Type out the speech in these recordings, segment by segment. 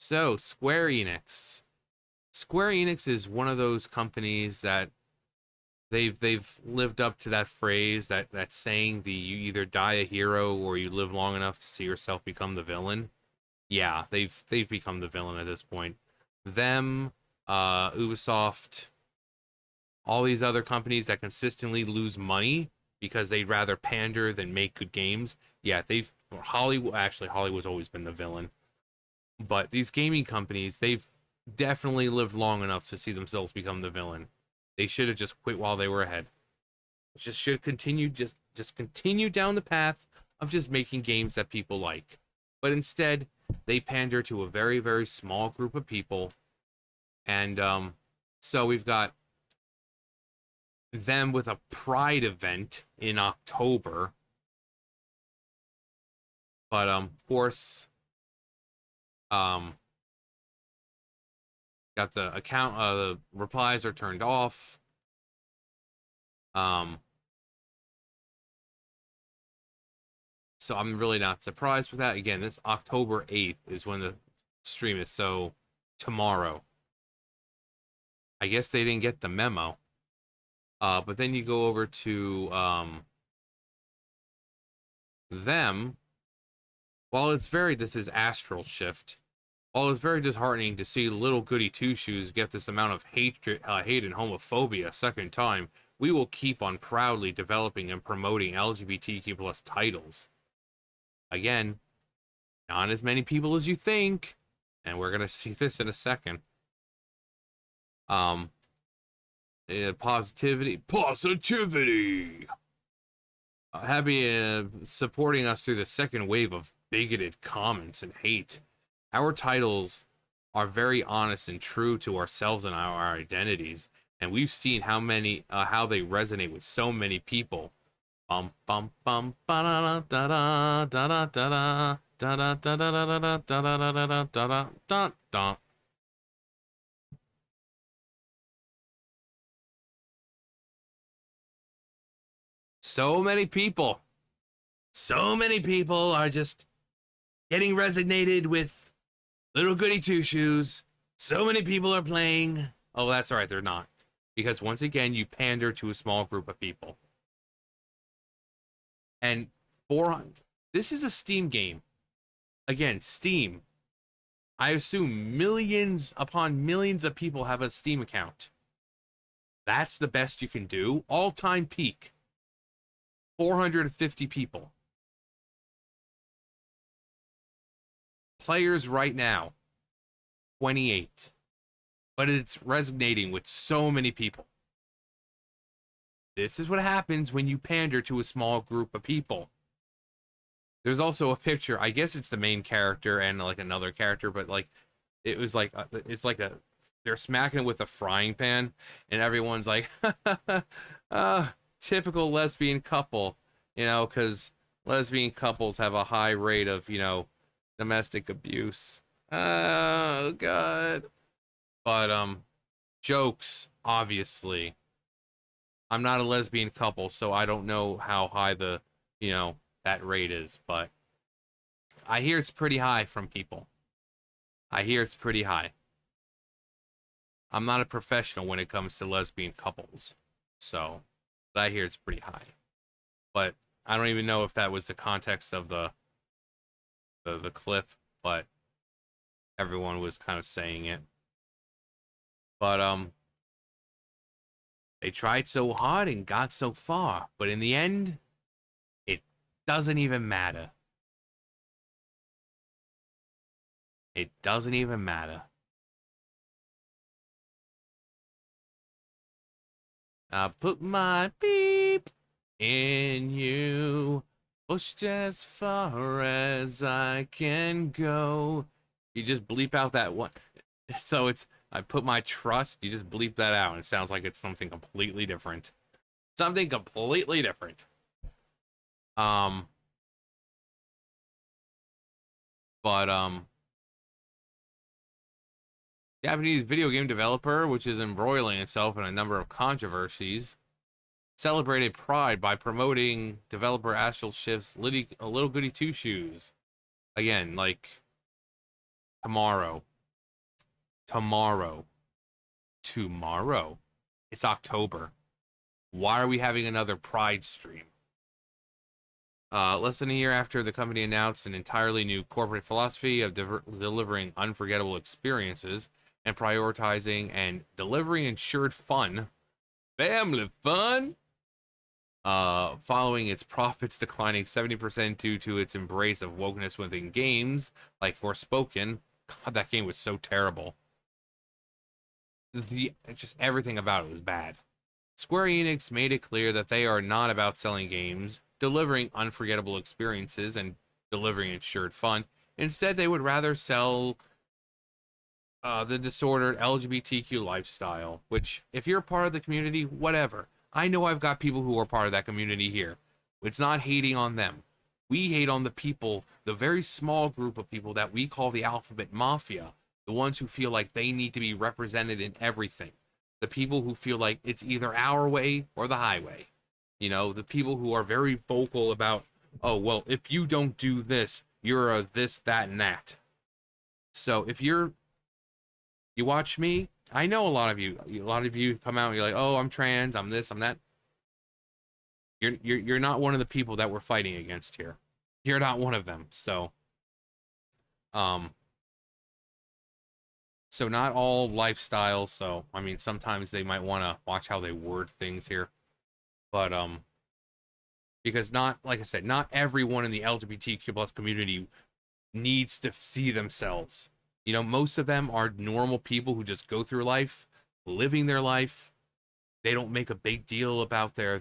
So, Square Enix. Square Enix is one of those companies that they've lived up to that phrase, that saying, the you either die a hero or you live long enough to see yourself become the villain. Yeah, they've become the villain at this point. Them, Ubisoft, all these other companies that consistently lose money because they'd rather pander than make good games. Yeah, they've Hollywood's always been the villain. But these gaming companies, they've definitely lived long enough to see themselves become the villain. They should have just quit while they were ahead. Just should continue just continue down the path of just making games that people like. But instead, they pander to a very, very small group of people. And so we've got them with a Pride event in October. But of course, um got the account, the replies are turned off. Um, so I'm really not surprised with that. Again, this October 8th is when the stream is, so tomorrow. I guess they didn't get the memo. But then you go over to them. This is Astral Shift. While it's very disheartening to see little Goody Two Shoes get this amount of hate and homophobia a second time, we will keep on proudly developing and promoting LGBTQ plus titles. Again, not as many people as you think, and we're gonna see this in a second. Positivity. Happy supporting us through the second wave of bigoted comments and hate. Our titles are very honest and true to ourselves and our identities, and we've seen how they resonate with so many people. Bum bum bum ba da da da da da da da da da da da da da da da da. So many people are just getting resonated with Little Goody Two Shoes. So many people are playing. Oh, that's all right, they're not. Because once again, you pander to a small group of people. And this is a Steam game. Again, Steam. I assume millions upon millions of people have a Steam account. That's the best you can do. All-time peak. 450 people. Players right now, 28. But it's resonating with so many people. This is what happens when you pander to a small group of people. There's also a picture, I guess it's the main character and like another character, but like it's like they're smacking it with a frying pan, and everyone's like, typical lesbian couple, because lesbian couples have a high rate of, domestic abuse. Oh God. But jokes, obviously. I'm not a lesbian couple, so I don't know how high the, that rate is, but I hear it's pretty high from people. I hear it's pretty high. I'm not a professional when it comes to lesbian couples, so, but I hear it's pretty high. But I don't even know if that was the context of the clip, but everyone was kind of saying it. But they tried so hard and got so far, but in the end, it doesn't even matter. It doesn't even matter. I put my beep in you, pushed as far as I can go. You just bleep out that one. So I put my trust, you just bleep that out, and it sounds like it's something completely different. Something completely different. Japanese video game developer, which is embroiling itself in a number of controversies, celebrated Pride by promoting developer Astral Shift's Little Goody Two Shoes. Again, like tomorrow. tomorrow. Tomorrow. It's October. Why are we having another Pride stream? Less than a year after the company announced an entirely new corporate philosophy of delivering unforgettable experiences and prioritizing and delivering ensured fun, family fun, following its profits declining 70% due to its embrace of wokeness within games like Forspoken. God, that game was so terrible. Just everything about it was bad. Square Enix made it clear that they are not about selling games, delivering unforgettable experiences, and delivering ensured fun. Instead, they would rather sell the disordered LGBTQ lifestyle, which, if you're part of the community, whatever. I know I've got people who are part of that community here. It's not hating on them. We hate on the people, the very small group of people that we call the Alphabet Mafia, the ones who feel like they need to be represented in everything. The people who feel like it's either our way or the highway. You know, the people who are very vocal about, oh, well, if you don't do this, you're a this, that, and that. So if you watch me, I know a lot of you come out and you're like, oh, I'm trans, I'm this, I'm that. You're not one of the people that we're fighting against here. You're not one of them. So not all lifestyles. So I mean, sometimes they might want to watch how they word things here, but because not, like I said, not everyone in the LGBTQ plus community needs to see themselves. You know, most of them are normal people who just go through life, living their life. They don't make a big deal about their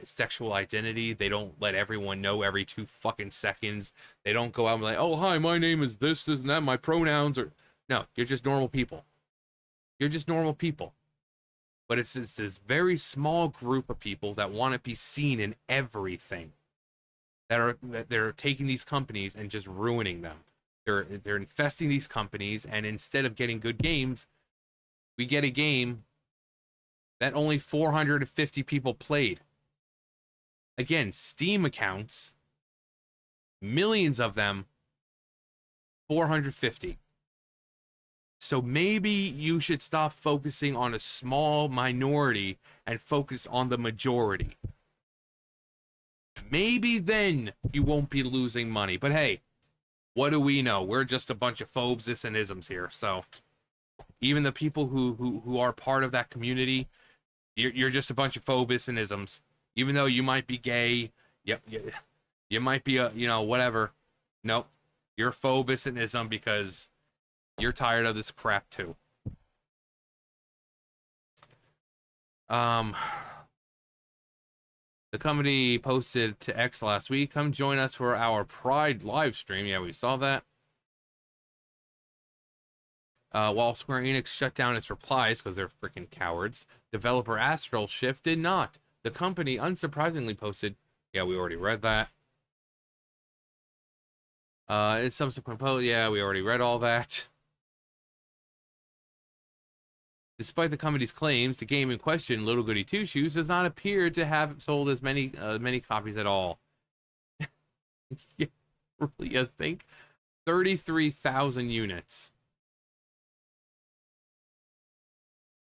sexual identity. They don't let everyone know every 2 fucking seconds. They don't go out and be like, oh, hi, my name is this, and that, my pronouns are... No, you're just normal people. You're just normal people. But it's this very small group of people that want to be seen in everything. That they're taking these companies and just ruining them. They're infesting these companies, and instead of getting good games, we get a game that only 450 people played. Again, Steam accounts, millions of them, 450. So maybe you should stop focusing on a small minority and focus on the majority. Maybe then you won't be losing money. But hey, what do we know? We're just a bunch of phobes, this, and isms here. So even the people who are part of that community, you're just a bunch of phobes and isms. Even though you might be gay, you might be a, you know, whatever. Nope. You're phobus and ism because you're tired of this crap too. The company posted to X last week, come join us for our Pride live stream. Yeah, we saw that. While Square Enix shut down its replies because they're freaking cowards, developer Astral Shift did not. The company unsurprisingly posted, yeah, we already read that. In subsequent post, yeah, we already read all that. Despite the company's claims, the game in question, Little Goody Two Shoes, does not appear to have sold as many copies at all. Yeah, really, I think 33,000 units.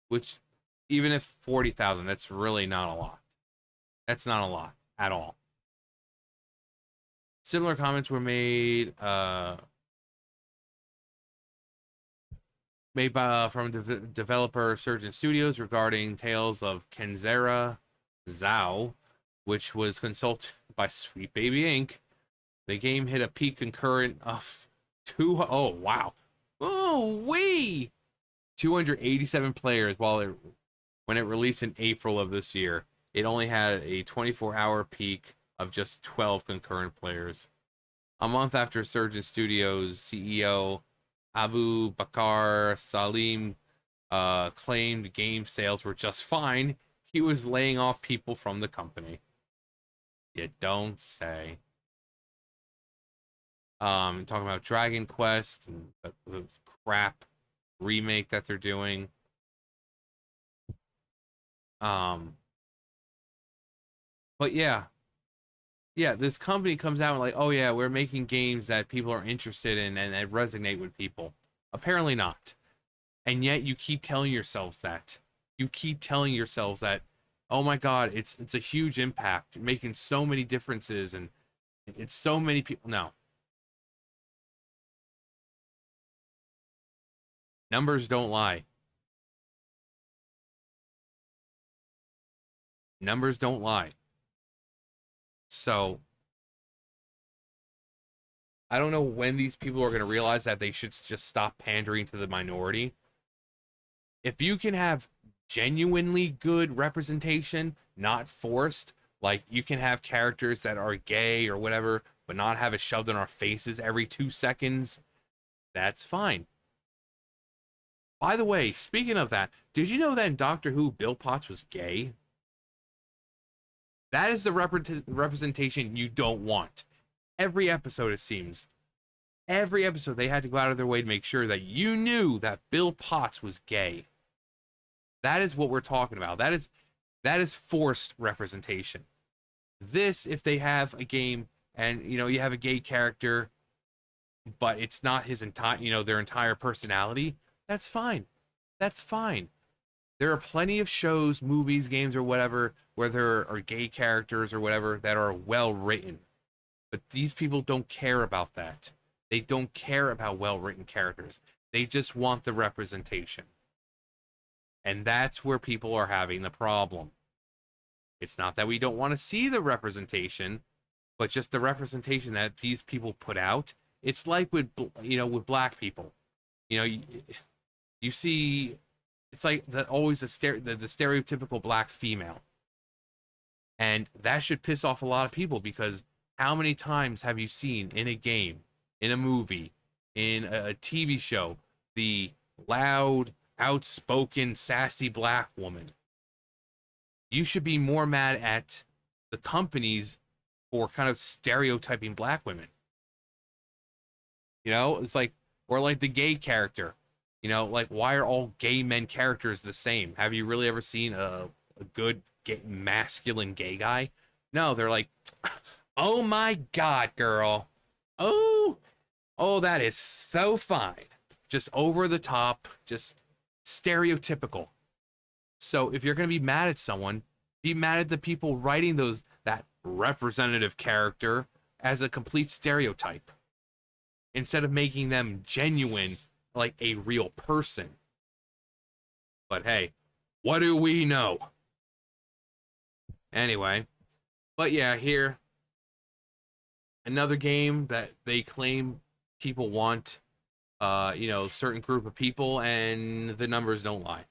Which, even if 40,000, that's really not a lot. That's not a lot at all. Similar comments were made from developer Surgeon Studios regarding Tales of Kenzera Zhao, which was consulted by Sweet Baby Inc. The game hit a peak concurrent of oh wow, oh wee, 287 players when it released in April of this year. It only had a 24-hour peak of just 12 concurrent players. A month after Surgeon Studios CEO Abu Bakr Salim claimed game sales were just fine, he was laying off people from the company. You don't say. Talking about Dragon Quest and the crap remake that they're doing. But yeah, this company comes out and like, oh yeah, we're making games that people are interested in and that resonate with people. Apparently not. And yet you keep telling yourselves that. You keep telling yourselves that, oh my God, it's a huge impact, making so many differences, and it's so many people. No. Numbers don't lie. Numbers don't lie. So I don't know when these people are going to realize that they should just stop pandering to the minority. If you can have genuinely good representation, not forced, like you can have characters that are gay or whatever, but not have it shoved in our faces every 2 seconds, that's fine. By the way, speaking of that, did you know that in Doctor Who, Bill Potts was gay? That is the representation you don't want. Every episode, it seems. Every episode, they had to go out of their way to make sure that you knew that Bill Potts was gay. That is what we're talking about. That is forced representation. This, if they have a game and you have a gay character, but it's not his entire their entire personality, that's fine. That's fine. There are plenty of shows, movies, games, or whatever where there are gay characters or whatever that are well written. But these people don't care about that. They don't care about well written characters. They just want the representation. And that's where people are having the problem. It's not that we don't want to see the representation, but just the representation that these people put out. It's like with with black people. You see, it's like that always the stereotypical black female, and that should piss off a lot of people, because how many times have you seen in a game, in a movie, in a TV show, the loud, outspoken, sassy black woman? You should be more mad at the companies for kind of stereotyping black women. It's like, or like the gay character. Like, why are all gay men characters the same? Have you really ever seen a good masculine gay guy? No, they're like, oh my God, girl. Oh, that is so fine. Just over the top, just stereotypical. So if you're going to be mad at someone, be mad at the people writing that representative character as a complete stereotype, instead of making them genuine, like a real person. But hey, what do we know? Anyway, but yeah, here, another game that they claim people want, certain group of people, and the numbers don't lie.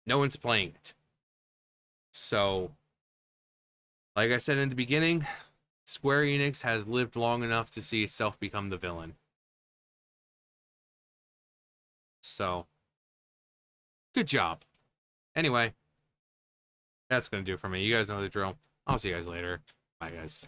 No one's playing it. So, like I said in the beginning, Square Enix has lived long enough to see itself become the villain. So, good job. Anyway, that's going to do it for me. You guys know the drill. I'll see you guys later. Bye, guys.